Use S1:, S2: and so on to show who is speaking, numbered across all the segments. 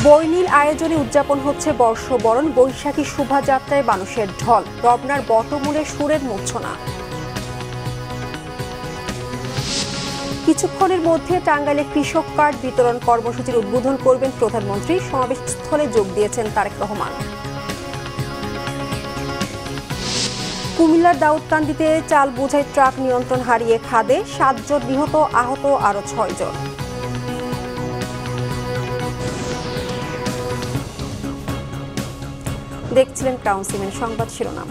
S1: বর্ণিল আয়োজনে উদযাপন হচ্ছে বর্ষবরণ। বৈশাখী শোভাযাত্রায় মানুষের ঢল, রমনার বটমূলে সুরের মূর্ছনা। কিছুক্ষণের মধ্যে টাঙ্গাইলে কৃষক কার্ড বিতরণ কর্মসূচির উদ্বোধন করবেন প্রধানমন্ত্রী। সমাবেশস্থলে যোগ দিয়েছেন তারেক রহমান। কুমিল্লার দাউদকান্দিতে চাল বোঝাই ট্রাক নিয়ন্ত্রণ হারিয়ে খাদে, 7 জন নিহত, আহত আরও 6 জন। দেখছিলেন ক্রাউন সিমেন্ট সংবাদ শিরোনাম।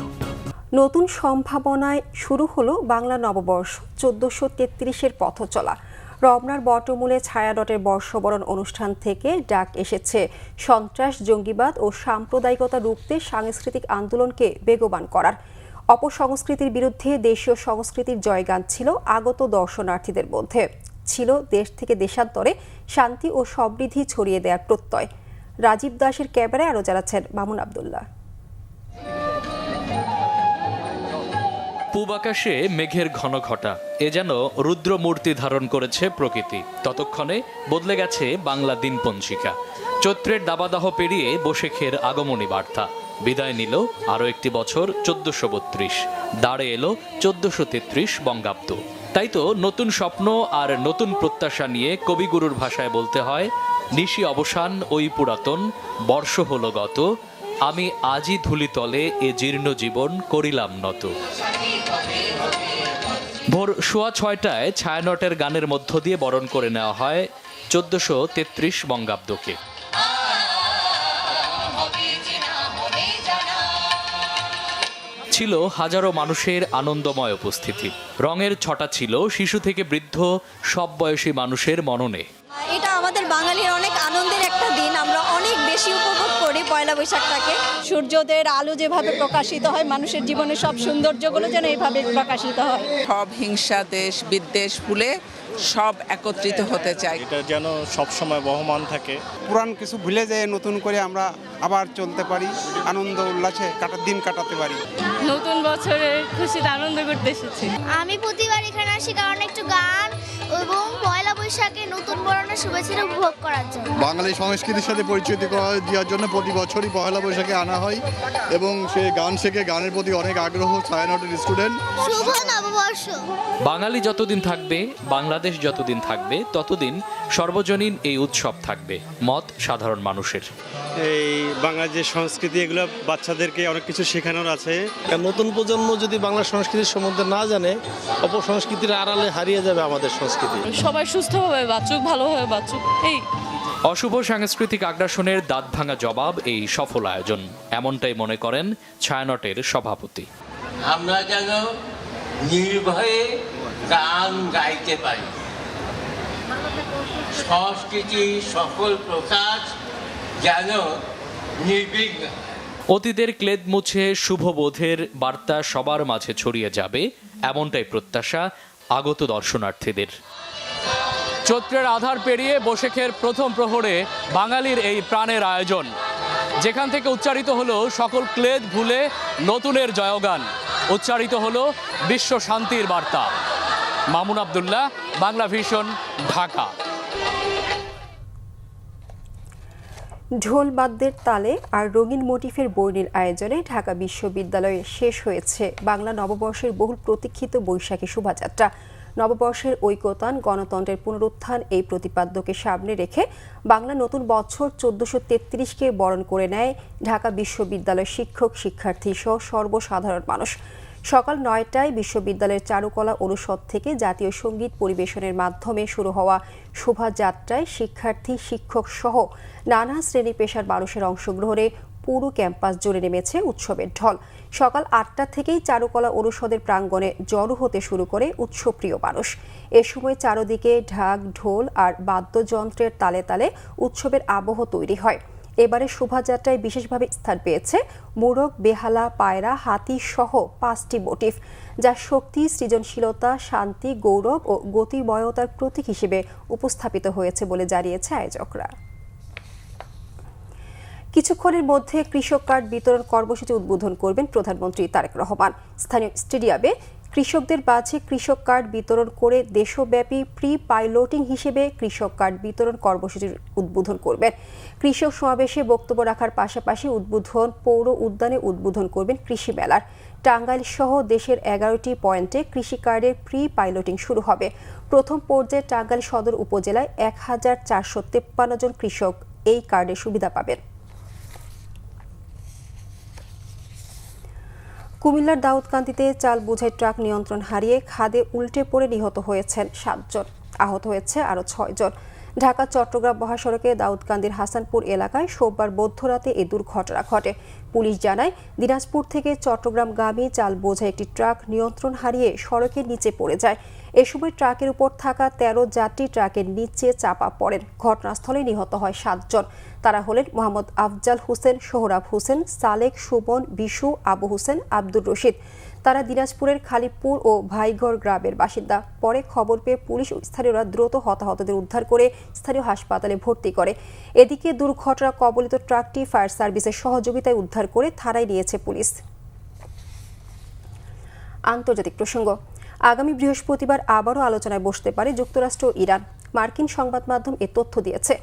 S1: নতুন সম্ভাবনায় শুরু হলো বাংলা নববর্ষ 1433-এর পথ চলা। রমনার বটমূলে ছায়ানটের বর্ষবরণ অনুষ্ঠান থেকে ডাক এসেছে সন্ত্রাস, জঙ্গিবাদ ও সাম্প্রদায়িকতা রুখতে সাংস্কৃতিক আন্দোলনকে বেগবান করার। অপসংস্কৃতির বিরুদ্ধে দেশীয় সংস্কৃতির জয়গান ছিল আগত দর্শনার্থীদের মধ্যে, ছিল দেশ থেকে দেশান্তরে শান্তি ও সমৃদ্ধি ছড়িয়ে দেওয়ার প্রত্যয়। রাজীব দাসের ক্যামেরায় আরো জানাচ্ছেন মামুন আব্দুল্লাহ।
S2: পূব আকাশে মেঘের ঘন ঘটা, এ যেন রুদ্রমূর্তি ধারণ করেছে প্রকৃতি। ততক্ষণে বদলে গেছে বাংলা দিনপঞ্জিকা। চৈত্রের দাবাদাহ পেরিয়ে বৈশাখের আগমনী বার্তা। বিদায় নিল আরও একটি বছর 1432, দাঁড়ে এলো 1433 বঙ্গাব্দ। তাই তো নতুন স্বপ্ন আর নতুন প্রত্যাশা নিয়ে কবিগুরুর ভাষায় বলতে হয়, নিশি অবসান ওই পুরাতন, বর্ষ হলো গত, আমি আজই ধুলিতলে এ জীর্ণ জীবন করিলাম নত। ভোর 6:15 ছায়ানটের গানের মধ্য দিয়ে বরণ করে নেওয়া হয় 1433 বঙ্গাব্দকে। ছিল হাজারো মানুষের আনন্দময় উপস্থিতি। রঙের ছটা ছিল শিশু থেকে বৃদ্ধ সব বয়সী মানুষের মননে।
S3: এটা আমাদের বাঙালির অনেক আনন্দের একটা দিন, আমরা অনেক বেশি উপভোগ করি পয়লা বৈশাখটাকে। সূর্যোদয়ের আলো যেভাবে প্রকাশিত হয়, মানুষের জীবনের সব সৌন্দর্যগুলো যেন এইভাবে প্রকাশিত হয়।
S4: সব হিংসা, দেশ বিদ্বেষ ভুলে সব একত্রিত হতে চাই।
S5: এটা যেন সব সময় বহমান থাকে।
S6: পুরান কিছু ভুলে যেয়ে নতুন করে আমরা আবার চলতে পারি, আনন্দ উল্লাসে দিন কাটাতে পারি।
S7: নতুন বছরে খুশিতে আনন্দ করতে এসেছি।
S8: আমি প্রতিবার এখানে আসি কারণ একটু গান এবং পয়লা বৈশাখে নতুন বরণের শুভেচ্ছা উপভোগ করার জন্য।
S9: বাঙালি সংস্কৃতির সাথে পরিচিত দেওয়ার জন্য প্রতি বছরই পয়লা বৈশাখে আনা হয় এবং সে গান শেখে, গানের প্রতি অনেক আগ্রহ ছায়ানটের স্টুডেন্ট।
S8: শুভ নববর্ষ।
S2: বাঙালি যতদিন থাকবে, বাংলাদেশ যতদিন থাকবে, ততদিন সর্বজনীন এই উৎসব থাকবে, মত সাধারণ মানুষের।
S5: এই বাংলার যে সংস্কৃতি, এগুলো বাচ্চাদেরকে অনেক কিছু শেখানোর আছে।
S10: নতুন প্রজন্ম যদি বাংলা সংস্কৃতির সম্বন্ধে না জানে, অপসংস্কৃতির আড়ালে হারিয়ে যাবে আমাদের সংস্কৃতি।
S7: সবাই সুস্থভাবে বাঁচুক, ভালোভাবে বাঁচুক, এই।
S2: অশুভ সাংস্কৃতিক আগ্রাসনের দাঁত ভাঙা জবাব এই সফল আয়োজন, এমনটাই মনে করেন ছায়ানটের সভাপতি।
S11: আমরা যেন নির্ভয়ে গান গাইতে পারি, সংস্কৃতির সকল প্রকাশ যেন নির্বিঘ্ন।
S2: অতীতের ক্লেদ মুছে শুভবোধের বার্তা সবার মাঝে ছড়িয়ে যাবে, এমনটাই প্রত্যাশা আগত দর্শনার্থীদের। চৈত্রের আধার পেরিয়ে বৈশাখের প্রথম প্রহরে বাঙালির এই প্রাণের আয়োজন, যেখান থেকে উচ্চারিত হলো সকল ক্লেদ ভুলে নতুনের জয়গান, উচ্চারিত হলো বিশ্ব শান্তির বার্তা। মামুন আব্দুল্লাহ, বাংলা ভিশন, ঢাকা।
S1: ঢোল বাদ্যের তালে আর রঙিন মোটিফের বর্ণিল আয়োজনে ঢাকা বিশ্ববিদ্যালয়ে শেষ হয়েছে বাংলা নববর্ষের বহুল প্রতীক্ষিত বৈশাখী শোভাযাত্রা। নববর্ষের ঐকতান, গণতন্ত্রের পুনরুত্থান, এই প্রতিপাদ্যকে সামনে রেখে বাংলা নতুন বছর 1433-কে বরণ করে নেয় ঢাকা বিশ্ববিদ্যালয়ের শিক্ষক, শিক্ষার্থী সহ সর্বসাধারণ মানুষ। সকাল 9টায় বিশ্ববিদ্যালয়ের চারুকলা অনুষদ থেকে জাতীয় সঙ্গীত পরিবেশনের মাধ্যমে শুরু হওয়া শোভাযাত্রায় শিক্ষার্থী, শিক্ষক সহ নানা শ্রেণী পেশার মানুষের অংশগ্রহণে পুরো ক্যাম্পাস জুড়ে নেমেছে উৎসবের ঢল। সকাল 8টা থেকেই চারুকলা অনুষদের প্রাঙ্গণে জড়ো হতে শুরু করে উৎসবপ্রিয় মানুষ। এ সময় চারদিকে ঢাক, ঢোল আর বাদ্যযন্ত্রের তালে তালে উৎসবের আবহ তৈরি হয়। এবারে শোভাযাত্রায় বিশেষভাবে স্থান পেয়েছে মোরগ, বেহালা, পায়রা, হাতি সহ 5টি মোটিফ, যা শক্তি, সৃজনশীলতা, শান্তি, গৌরব ও গতিময়তার প্রতীক হিসেবে উপস্থাপিত হয়েছে বলে জানিয়েছে আয়োজকরা। কিছুক্ষণের মধ্যে কৃষক কার্ড বিতরণ কর্মসূচি উদ্বোধন করবেন প্রধানমন্ত্রী তারেক রহমান। স্থানীয় স্টেডিয়ামে কৃষকদের মাঝে কৃষক কার্ড বিতরণ করে দেশব্যাপী প্রি পাইলটিং হিসেবে কৃষক কার্ড বিতরণ কর্মসূচির উদ্বোধন করবেন। কৃষক সমাবেশে বক্তব্য রাখার পাশাপাশি পৌর উদ্যানে উদ্বোধন করবেন কৃষি মেলার। টাঙ্গাইল সহ দেশের 11টি পয়েন্টে কৃষি কার্ডের প্রি পাইলটিং শুরু হবে। প্রথম পর্যায়ে টাঙ্গাইল সদর উপজেলায় 1453 জন কৃষক এই কার্ডের সুবিধা পাবেন। কুমিল্লার দাউদকান্দিতে চাল বোঝাই ট্রাক নিয়ন্ত্রণ হারিয়ে খাদে উল্টে পড়ে নিহত হয়েছেন 7 জন, আহত হয়েছে আরও 6 জন। ঢাকা চট্টগ্রাম মহাসড়কে দাউদকান্দির হাসানপুর এলাকায় সোমবার মধ্যরাতে এ দুর্ঘটনা ঘটে। পুলিশ জানায়, দিনাজপুর থেকে চট্টগ্রামগামী চাল বোঝাই একটি ট্রাক নিয়ন্ত্রণ হারিয়ে সড়কের নিচে পড়ে যায়। এ সময় ট্রাকের উপর থাকা 13 যাত্রী ট্রাকের নিচে চাপা পড়েন। ঘটনাস্থলে নিহত হয় 7 জন। তারা হলেন মোহাম্মদ আফজাল হোসেন, সোহরাব হোসেন, সালেক, সুমন, বিশু, আবু হোসেন, আব্দুর রশিদ। তারা দিনাজপুরের খালিপুর ও ভাইগড় গ্রামের বাসিন্দা। পরে খবর পেয়ে পুলিশ ও স্থানীয়রা দ্রুত হতাহতদের উদ্ধার করে স্থানীয় হাসপাতালে ভর্তি করে। এদিকে দুর্ঘটনা কবলিত ট্রাকটি ফায়ার সার্ভিসের সহযোগিতায় উদ্ধার করে থানায় নিয়েছে পুলিশ। আন্তর্জাতিক প্রসঙ্গ, আগামী বৃহস্পতিবার আবারও আলোচনায় বসতে পারে যুক্তরাষ্ট্র ও ইরান। মার্কিন সংবাদ মাধ্যম এ তথ্য দিয়েছে।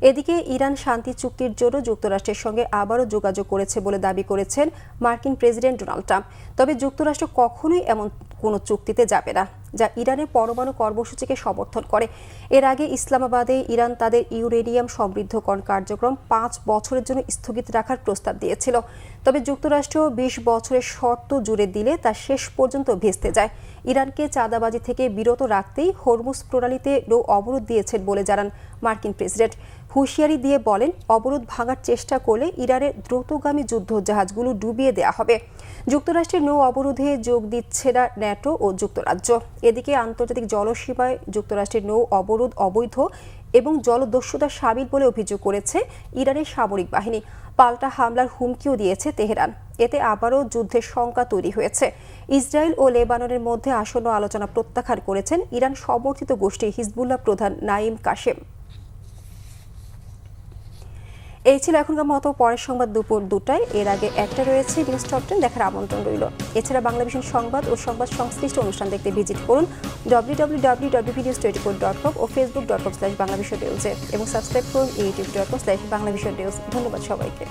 S1: এদিকে ইরান শান্তি চুক্তির জন্য যুক্তরাষ্ট্রের সঙ্গে আবারও যোগাযোগ করেছে বলে দাবি করেছেন মার্কিন প্রেসিডেন্ট ডোনাল্ড ট্রাম্প। তবে যুক্তরাষ্ট্র কখনোই এমন কোনো চুক্তিতে যাবে না যা ইরানের পরমাণু কর্মসূচিকে সমর্থন করে। এর আগে ইসলামাবাদে ইরান তাদের ইউরেনিয়াম সমৃদ্ধকরণ কার্যক্রম 5 বছরের জন্য স্থগিত রাখার প্রস্তাব দিয়েছিল। তবে যুক্তরাষ্ট্র 20 বছরের শর্ত জুড়ে দিলে তা শেষ পর্যন্ত ভেস্তে যায়। ইরানকে চাঁদাবাজি থেকে বিরত রাখতেই হরমুজ প্রণালীতে নৌ অবরোধ দিয়েছেন বলে জানান মার্কিন প্রেসিডেন্ট। হুঁশিয়ারি দিয়ে বলেন, অবরোধ ভাঙার চেষ্টা করলে ইরানের দ্রুতগামী যুদ্ধ জাহাজগুলো ডুবিয়ে দেয়া হবে। যুক্তরাষ্ট্রের নৌ অবরোধে যোগ দিচ্ছে না ন্যাটো ও যুক্তরাজ্য। এদিকে আন্তর্জাতিক জলসীমায় যুক্তরাষ্ট্রের নৌ অবরোধ অবৈধ এবং জলদস্যুতা সামিল বলে অভিযোগ করেছে ইরানের সামরিক বাহিনী। পাল্টা হামলার হুমকিও দিয়েছে তেহরান। এতে আবারও যুদ্ধের শঙ্কা তৈরি হয়েছে। ইসরায়েল ও লেবাননের মধ্যে আসন্ন আলোচনা প্রত্যাখ্যান করেছেন ইরান সমর্থিত গোষ্ঠী হিজবুল্লাহ প্রধান নাইম কাশেম। এই ছিল এখনকার মতো। পরের সংবাদ দুপুর 2টায়। এর আগে একটা রয়েছে নিউজ টপ 10 দেখার আমন্ত্রণ রইল। এছাড়া বাংলাভিশন সংবাদ ও সংবাদ সংশ্লিষ্ট অনুষ্ঠান দেখতে ভিজিট করুন www.bvnews24.com ও facebook.com/banglavishnnews এবং সাবস্ক্রাইব করুন youtube.com/banglavishnnews। ধন্যবাদ সবাইকে।